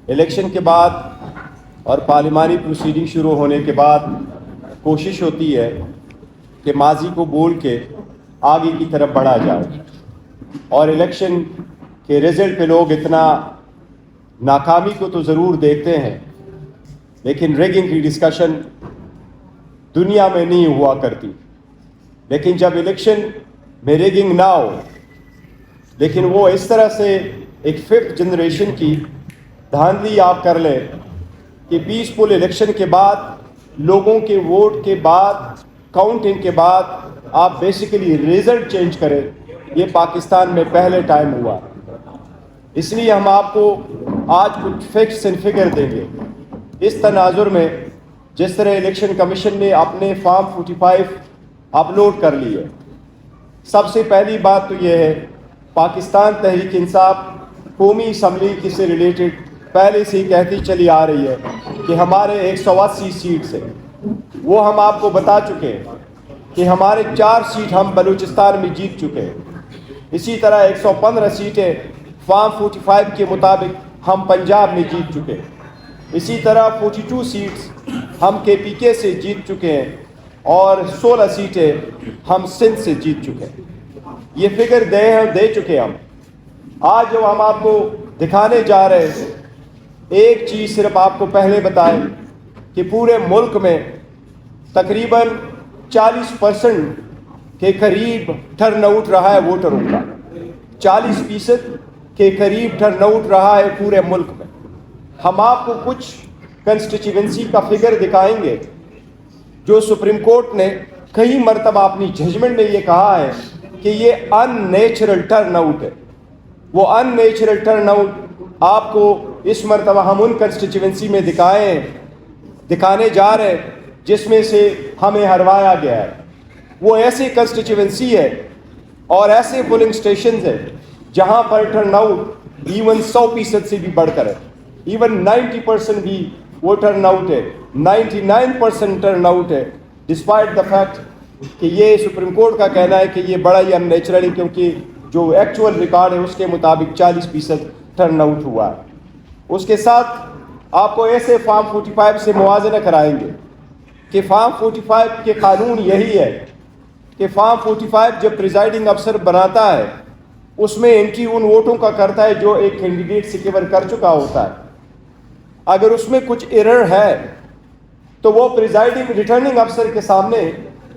Election کے بعد اور پارلیمانی پروسیڈنگ شروع ہونے کے بعد کوشش ہوتی ہے کہ ماضی کو بول کے آگے کی طرف بڑھا جائے، اور الیکشن کے رزلٹ پہ لوگ اتنا ناکامی کو تو ضرور دیکھتے ہیں، لیکن ریگنگ کی ڈسکشن دنیا میں نہیں ہوا کرتی۔ لیکن جب الیکشن میں ریگنگ نہ ہو، لیکن وہ اس طرح سے ایک ففتھ جنریشن کی دھاندلی آپ کر لیں کہ پیسفل الیکشن کے بعد لوگوں کے ووٹ کے بعد کاؤنٹنگ کے بعد آپ بیسیکلی ریزلٹ چینج کریں، یہ پاکستان میں پہلے ٹائم ہوا۔ اس لیے ہم آپ کو آج کچھ فیکٹس اینڈ فگر دیں گے۔ اس تناظر میں جس طرح الیکشن کمیشن نے اپنے فارم 45 اپلوڈ کر لی ہے، سب سے پہلی بات تو یہ ہے پاکستان تحریک انصاف قومی اسمبلی سے ریلیٹڈ پہلے سے ہی کہتی چلی آ رہی ہے کہ ہمارے 180 سیٹس ہیں، وہ ہم آپ کو بتا چکے ہیں کہ ہمارے 4 سیٹ ہم بلوچستان میں جیت چکے ہیں۔ اسی طرح 115 سیٹیں فارم 45 کے مطابق ہم پنجاب میں جیت چکے ہیں۔ اسی طرح 42 سیٹس ہم KPK سے جیت چکے ہیں اور 16 سیٹیں ہم سندھ سے جیت چکے ہیں۔ یہ فگر دے چکے ہم۔ آج جو ہم آپ کو دکھانے جا رہے ہیں، ایک چیز صرف آپ کو پہلے بتائیں کہ پورے ملک میں تقریباً 40% کے قریب ٹرن آؤٹ رہا ہے ووٹروں کا، 40% کے قریب ٹرن آؤٹ رہا ہے پورے ملک میں۔ ہم آپ کو کچھ کنسٹیچوئنسی کا فگر دکھائیں گے جو سپریم کورٹ نے کئی مرتبہ اپنی ججمنٹ میں یہ کہا ہے کہ یہ ان نیچرل ٹرن آؤٹ ہے۔ وہ ان نیچرل ٹرن آؤٹ آپ کو اس مرتبہ ہم ان کنسٹیچوئنسی میں دکھانے جا رہے ہیں جس میں سے ہمیں ہروایا گیا ہے۔ وہ ایسی کنسٹیچوئنسی ہے اور ایسے پولنگ سٹیشنز ہیں جہاں پر ٹرن آؤٹ ایون 100% سے بھی بڑھ کر ہے، ایون 90% بھی وہ ٹرن آؤٹ ہے، 99% ٹرن آؤٹ ہے، ڈسپائٹ دا فیکٹ کہ یہ سپریم کورٹ کا کہنا ہے کہ یہ بڑا ہی ان نیچرل ہے، کیونکہ جو ایکچوئل ریکارڈ ہے اس کے مطابق 40% ٹرن آؤٹ ہوا ہے۔ اس کے ساتھ آپ کو ایسے فارم 45 سے موازنہ کرائیں گے کہ فارم 45 کے قانون یہی ہے کہ فارم 45 جب پریزائڈنگ افسر بناتا ہے اس میں انٹری ان ووٹوں کا کرتا ہے جو ایک کینڈیڈیٹ سیکیور کر چکا ہوتا ہے۔ اگر اس میں کچھ ایرر ہے تو وہ پریزائڈنگ ریٹرننگ افسر کے سامنے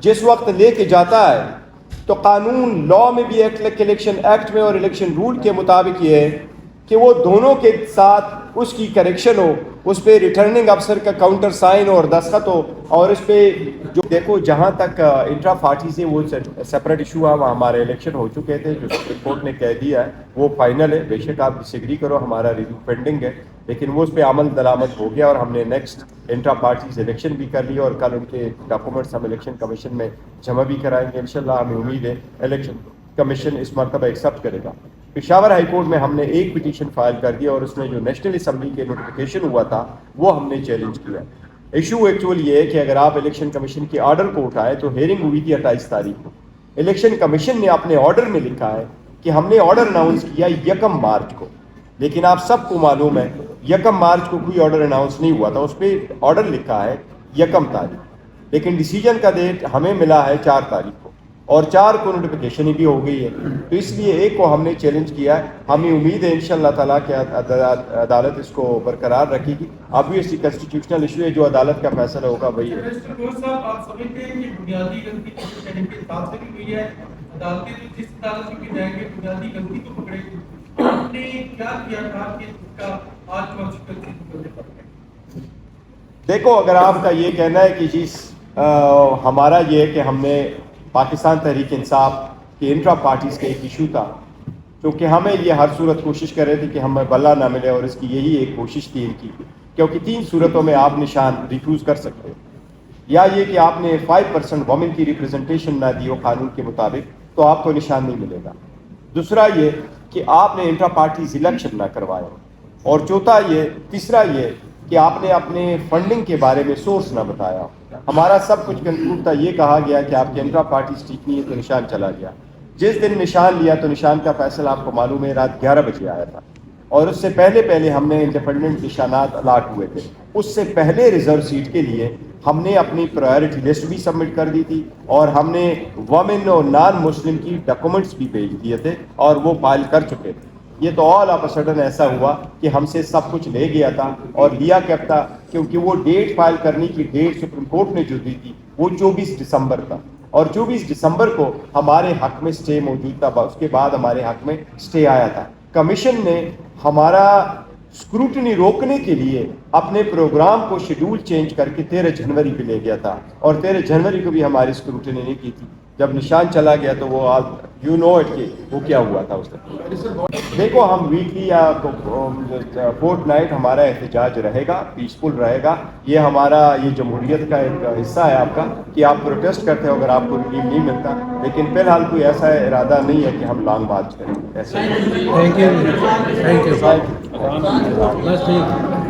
جس وقت لے کے جاتا ہے تو قانون لا میں بھی الیکشن ایکٹ میں اور الیکشن رول کے مطابق یہ ہے کہ وہ دونوں کے ساتھ اس کی کریکشن ہو، اس پہ ریٹرننگ افسر کا کاؤنٹر سائن اور دستخط ہو، اور اس پہ جو دیکھو جہاں تک انٹرا پارٹی سے وہ سیپریٹ ایشو ہوا، ہمارے الیکشن ہو چکے تھے، جو سپریم کورٹ نے کہہ دیا ہے وہ فائنل ہے۔ بے شک آپ ڈس ایگری کرو، ہمارا ریویو پینڈنگ ہے، لیکن وہ اس پہ عمل درآمد ہو گیا اور ہم نے نیکسٹ انٹرا پارٹیز الیکشن بھی کر لیا اور کل ان کے ڈاکومنٹس ہم الیکشن کمیشن میں جمع بھی کرائیں گے انشاءاللہ۔ ہمیں امید ہے الیکشن کمیشن اس مرتبہ ایکسیپٹ کرے گا۔ پشاور ہائی کورٹ میں ہم نے ایک پٹیشن فائل کر دیا اور اس میں جو نیشنل اسمبلی کے نوٹیفیکیشن ہوا تھا وہ ہم نے چیلنج کیا۔ ایشو ایکچوئل یہ ہے کہ اگر آپ الیکشن کمیشن کے آرڈر کو اٹھائیں تو ہیئرنگ ہوئی تھی 28 تاریخ کو۔ الیکشن کمیشن نے اپنے آرڈر میں لکھا ہے کہ ہم نے آرڈر اناؤنس کیا 1 مارچ کو، لیکن آپ سب کو معلوم ہے 1 مارچ کو کوئی آرڈر اناؤنس نہیں ہوا تھا، اس پہ آرڈر لکھا ہے 1 تاریخ، لیکن ڈیسیجن کا ڈیٹ ہمیں ملا ہے 4 تاریخ کو، اور 4 کو نوٹیفیکیشن بھی ہو گئی ہے۔ تو اس لیے ایک کو ہم نے چیلنج کیا ہے، ہمیں امید ہے انشاءاللہ تعالیٰ کہ عدالت اس کو برقرار رکھے گی۔ اب یہ کنسٹیٹیوشنل ایشو ہے، جو عدالت کا فیصلہ ہوگا وہی ہے۔ آپ سمجھتے ہیں کہ بنیادی غلطی کے ساتھ سے بھی ہوئی ہے، عدالتیں تو جس عدالت میں بھی جائیں گے بنیادی غلطی تو پکڑے گی، آپ نے کیا کیا تھا کہ اس کا آج وقت دیکھو، اگر آپ کا یہ کہنا ہے کہ جی ہمارا یہ ہے کہ ہم نے پاکستان تحریک انصاف کے انٹرا پارٹیز کا ایک ایشو تھا، کیونکہ ہمیں یہ ہر صورت کوشش کر رہے تھے کہ ہمیں بلا نہ ملے، اور اس کی یہی ایک کوشش تھی ان کی، کیونکہ 3 صورتوں میں آپ نشان ریفیوز کر سکتے ہیں، یا یہ کہ آپ نے 5% وومن کی ریپرزنٹیشن نہ دی ہو قانون کے مطابق تو آپ کو نشان نہیں ملے گا، دوسرا یہ کہ آپ نے انٹرا پارٹیز الیکشن نہ کروایا، اور تیسرا یہ کہ آپ نے اپنے فنڈنگ کے بارے میں سورس نہ بتایا۔ ہمارا سب کچھ کنکلوڈ تھا، یہ کہا گیا کہ آپ کے انٹرا پارٹیز ٹھیک نہیں ہے تو نشان چلا گیا۔ جس دن نشان لیا تو نشان کا فیصلہ آپ کو معلوم ہے رات 11 بجے آیا تھا، اور اس سے پہلے ہم نے انڈیپینڈنٹ نشانات الاٹ ہوئے تھے. اس سے پہلے ریزرو سیٹ کے لیے ہم نے اپنی پرائیورٹی لسٹ بھی سبمٹ کر دی تھی اور ہم نے وومن اور نان مسلم کی ڈاکومنٹس بھی بھیج دیے تھے اور وہ فائل کر چکے تھے. یہ تو آل آف سڈن ایسا ہوا کہ ہم سے سب کچھ لے گیا تھا اور لیا کب تھا, کیونکہ وہ ڈیٹ فائل کرنے کی ڈیٹ سپریم کورٹ نے جو دی تھی وہ 24 دسمبر تھا اور 24 دسمبر کو ہمارے حق میں سٹے موجود تھا. اس کے بعد ہمارے حق میں سٹے آیا تھا. کمیشن نے ہمارا اسکروٹنی روکنے کے لیے اپنے پروگرام کو شیڈول چینج کر کے 13 جنوری پہ لے گیا تھا اور 13 جنوری کو بھی ہماری اسکروٹنی نہیں کی تھی. جب نشان چلا گیا تو وہ یو نو اٹ کہ وہ کیا ہوا تھا اس وقت. دیکھو ہم ویکلی یا فورٹ نائٹ ہمارا احتجاج رہے گا, پیسفل رہے گا. یہ ہمارا یہ جمہوریت کا ایک حصہ ہے آپ کا کہ آپ پروٹیسٹ کرتے ہو اگر آپ کو ریلیف نہیں ملتا, لیکن فی الحال کوئی ایسا ارادہ نہیں ہے کہ ہم لانگ مارچ کریں. ایسے Thank you.